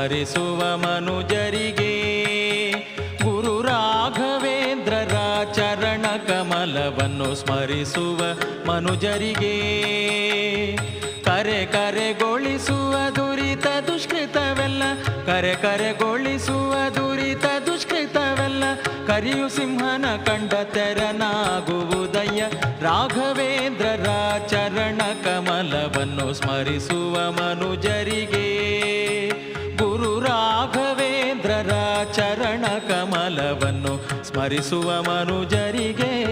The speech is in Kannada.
ಸ್ಮರಿಸುವ ಮನುಜರಿಗೆ ಗುರು ರಾಘವೇಂದ್ರರ ಚರಣ ಕಮಲವನ್ನು ಸ್ಮರಿಸುವ ಮನುಜರಿಗೆ ಕರೆ ಕರೆಗೊಳಿಸುವ ದುರಿತ ದುಷ್ಕೃತವೆಲ್ಲ ಕರೆಗೊಳಿಸುವ ದುರಿತ ದುಷ್ಕೃತವೆಲ್ಲ ಕರಿಯು ಸಿಂಹನ ಕಂಡ ತೆರನಾಗುವುದಯ್ಯ. ರಾಘವೇಂದ್ರರ ಚರಣ ಕಮಲವನ್ನು ಸ್ಮರಿಸುವ ಮನುಜರಿಗೆ ಗುರು ರಾಘವೇಂದ್ರರ ಚರಣ ಕಮಲವನ್ನು ಸ್ಮರಿಸುವ ಮನುಜರಿಗೆ